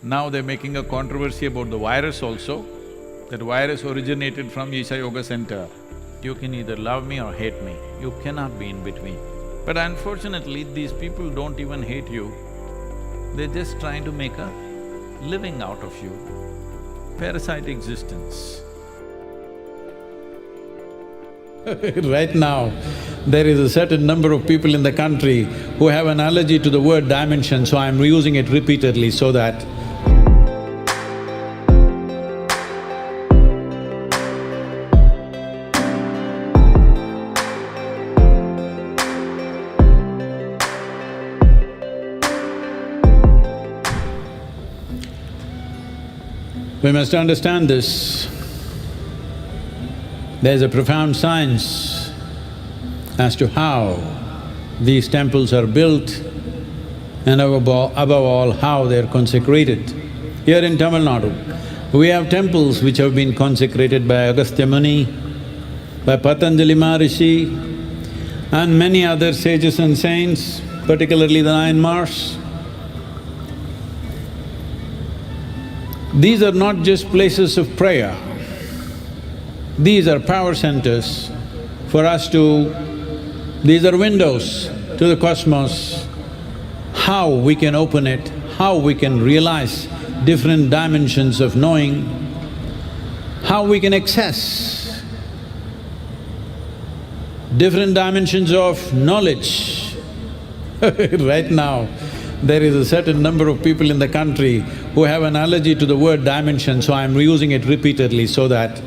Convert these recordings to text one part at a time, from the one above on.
Now they're making a controversy about the virus also. That virus originated from Isha Yoga Center. You can either love me or hate me, you cannot be in between. But unfortunately, these people don't even hate you, they're just trying to make a living out of you. Parasite existence. Right now, there is a certain number of people in the country who have an allergy to the word dimension, so I'm using it repeatedly so that we must understand this. There's a profound science as to how these temples are built and above all, how they're consecrated. Here in Tamil Nadu, we have temples which have been consecrated by Agastya Muni, by Patanjali Maharishi and many other sages and saints, particularly the 9 Mars. These are not just places of prayer, these are power centers for us to… these are windows to the cosmos. How we can open it, how we can realize different dimensions of knowing, how we can access different dimensions of knowledge. Right now, there is a certain number of people in the country who have an allergy to the word dimension, so I'm using it repeatedly so that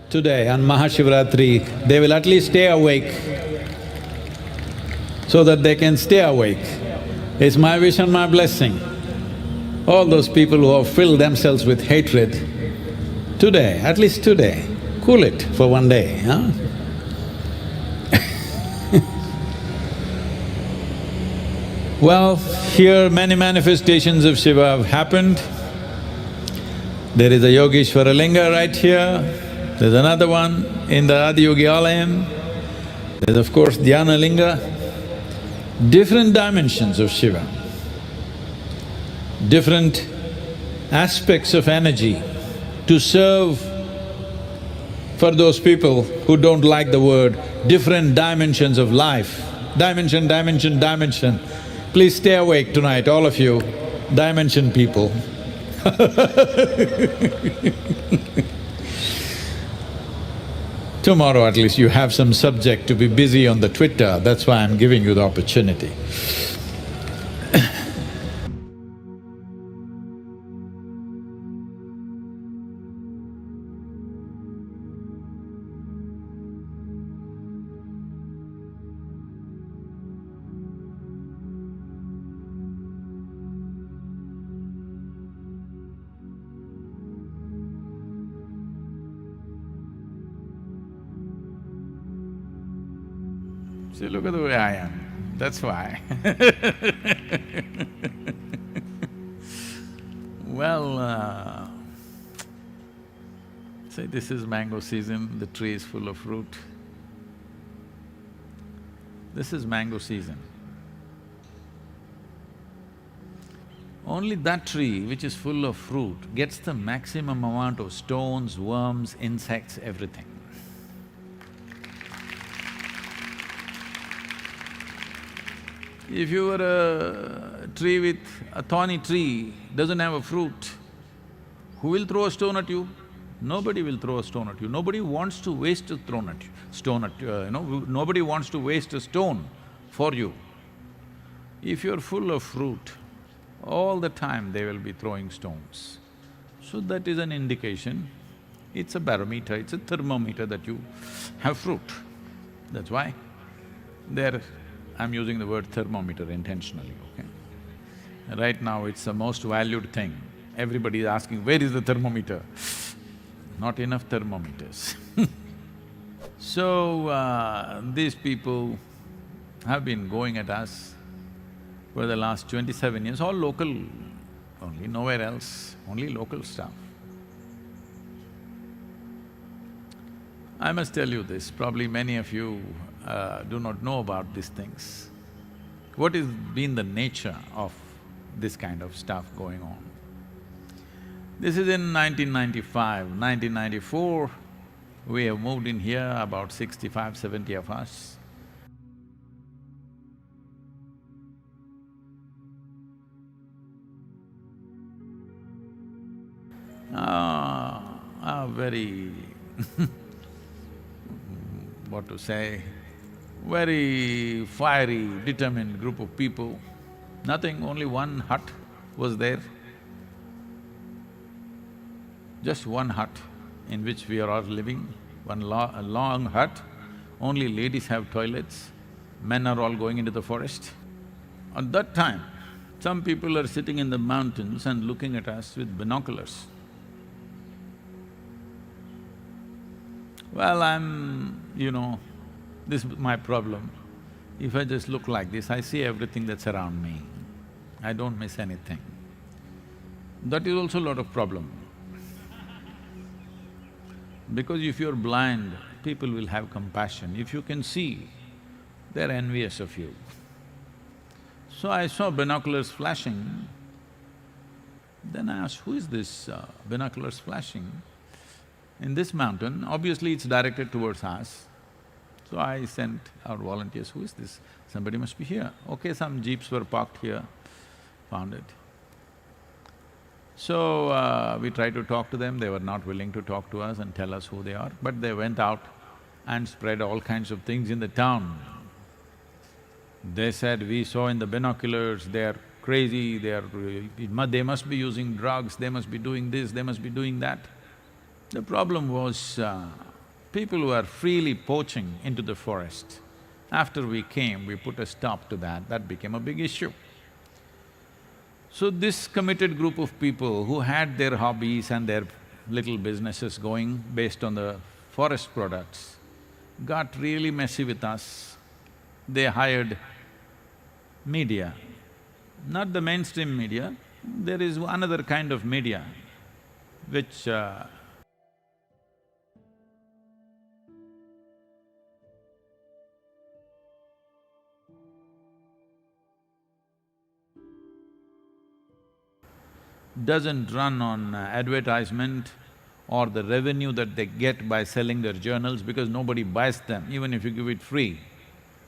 today on Mahashivratri, they will at least stay awake so that they can stay awake. It's my wish and my blessing. All those people who have filled themselves with hatred, today, at least today, cool it for one day, huh? Well, here many manifestations of Shiva have happened. There is a Yogeshwara Linga right here, there's another one in the Adiyogi Alayam, there's of course Dhyana Linga. Different dimensions of Shiva, different aspects of energy to serve for those people who don't like the word, different dimensions of life. Dimension, dimension, dimension. Please stay awake tonight, all of you, dimension people. Tomorrow at least you have some subject to be busy on the Twitter, that's why I'm giving you the opportunity. See, look at the way I am, that's why. Well, say this is mango season, the tree is full of fruit. This is mango season. Only that tree which is full of fruit gets the maximum amount of stones, worms, insects, everything. If you were a tree with… a thorny tree, doesn't have a fruit, who will throw a stone at you? Nobody will throw a stone at you. Nobody wants to waste a stone at you, nobody wants to waste a stone for you. If you're full of fruit, all the time they will be throwing stones. So that is an indication, it's a barometer, it's a thermometer that you have fruit. That's why I'm using the word thermometer intentionally, okay? Right now it's the most valued thing. Everybody is asking, where is the thermometer? Not enough thermometers. So, these people have been going at us for the last 27 years, all local only, nowhere else, only local stuff. I must tell you this, probably many of you do not know about these things. What has been the nature of this kind of stuff going on? This is in 1995, 1994, we have moved in here, about 65, 70 of us. Very what to say, very fiery, determined group of people. Nothing, only one hut was there. Just one hut in which we are all living, a long hut. Only ladies have toilets, men are all going into the forest. At that time, some people are sitting in the mountains and looking at us with binoculars. Well, this is my problem. If I just look like this, I see everything that's around me. I don't miss anything. That is also a lot of problem. Because if you're blind, people will have compassion. If you can see, they're envious of you. So I saw binoculars flashing. Then I asked, who is this binoculars flashing? In this mountain, obviously it's directed towards us. So I sent our volunteers, who is this? Somebody must be here. Okay, some jeeps were parked here, found it. So, we tried to talk to them, they were not willing to talk to us and tell us who they are, but they went out and spread all kinds of things in the town. They said, we saw in the binoculars, they are crazy, they must be using drugs, they must be doing this, they must be doing that. The problem was, people were freely poaching into the forest. After we came, we put a stop to that, that became a big issue. So this committed group of people who had their hobbies and their little businesses going based on the forest products got really messy with us. They hired media, not the mainstream media, there is another kind of media which doesn't run on advertisement or the revenue that they get by selling their journals, because nobody buys them, even if you give it free.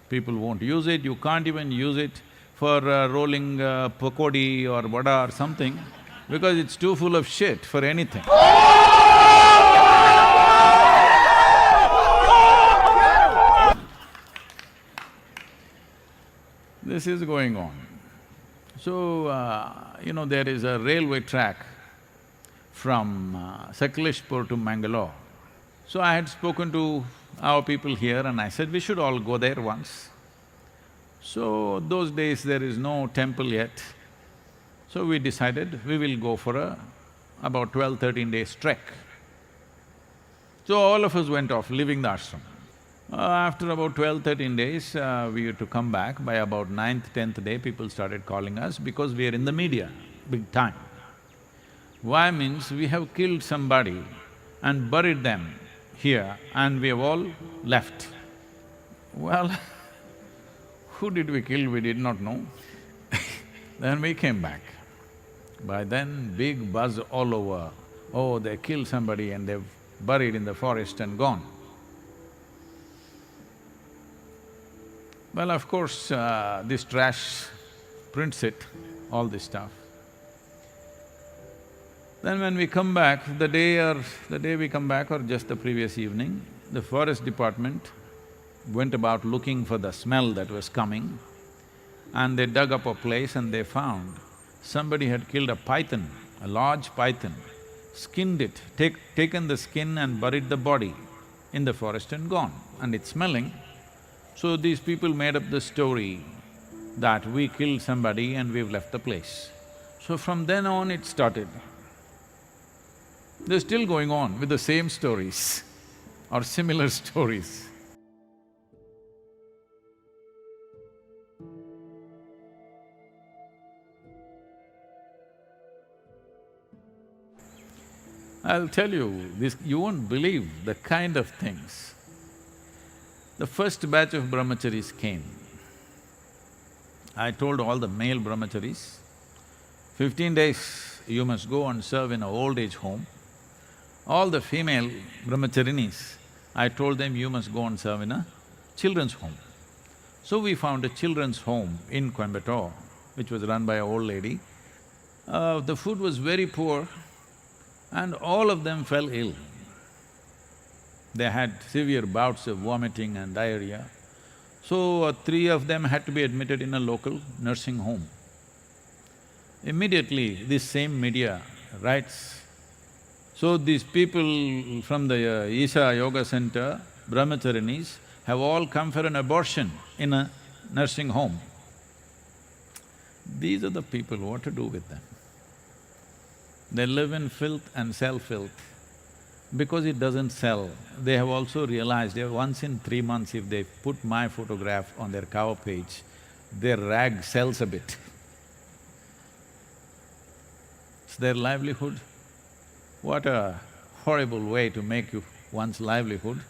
People won't use it, you can't even use it for rolling pakodi or vada or something, because it's too full of shit for anything. This is going on. So, there is a railway track from Sakleshpur to Mangalore. So I had spoken to our people here and I said, we should all go there once. So those days there is no temple yet. So we decided we will go for about 12, 13 days trek. So all of us went off, leaving the ashram. After about 12, 13 days, we used to come back. By about ninth, 10th day, people started calling us because we are in the media, big time. Why means we have killed somebody and buried them here and we have all left. Well, who did we kill, we did not know. Then we came back. By then, big buzz all over, oh, they killed somebody and they've buried in the forest and gone. Well, of course, this trash prints it, all this stuff. Then when we come back, the day we come back or just the previous evening, the forest department went about looking for the smell that was coming and they dug up a place and they found somebody had killed a python, a large python, skinned it, taken the skin and buried the body in the forest and gone, and it's smelling. So these people made up the story that we killed somebody and we've left the place. So from then on it started. They're still going on with the same stories or similar stories. I'll tell you, you won't believe the kind of things. The first batch of brahmacharis came. I told all the male brahmacharis, 15 days you must go and serve in an old age home. All the female brahmacharinis, I told them you must go and serve in a children's home. So we found a children's home in Coimbatore, which was run by an old lady. The food was very poor and all of them fell ill. They had severe bouts of vomiting and diarrhea. So, 3 of them had to be admitted in a local nursing home. Immediately, this same media writes, so these people from the Isha Yoga Center, brahmacharinis, have all come for an abortion in a nursing home. These are the people, what to do with them? They live in filth and sell filth. Because it doesn't sell, they have also realized that once in 3 months if they put my photograph on their cover page, their rag sells a bit. It's their livelihood. What a horrible way to make one's livelihood.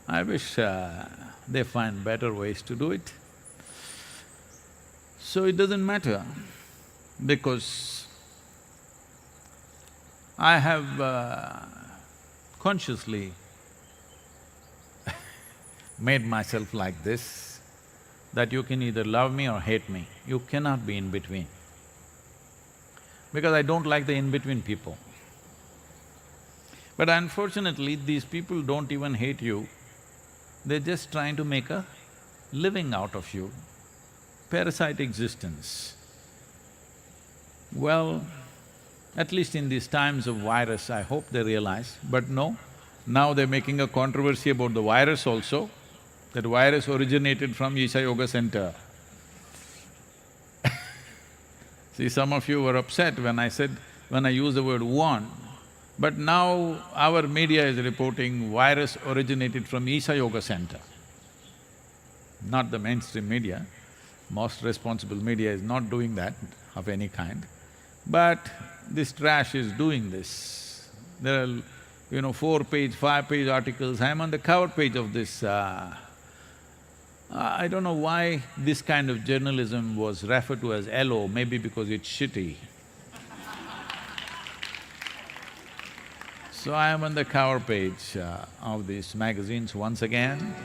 I wish they find better ways to do it. So it doesn't matter, because I have consciously made myself like this, that you can either love me or hate me, you cannot be in between. Because I don't like the in-between people. But unfortunately, these people don't even hate you, they're just trying to make a living out of you, parasite existence. Well, at least in these times of virus, I hope they realize, but no, now they're making a controversy about the virus also. That virus originated from Isha Yoga Center. See, some of you were upset when I used the word one, but now our media is reporting virus originated from Isha Yoga Center. Not the mainstream media, most responsible media is not doing that of any kind. But this trash is doing this. There are, 4-page, 5-page articles, I'm on the cover page of this. I don't know why this kind of journalism was referred to as LO, maybe because it's shitty. So I am on the cover page of these magazines once again.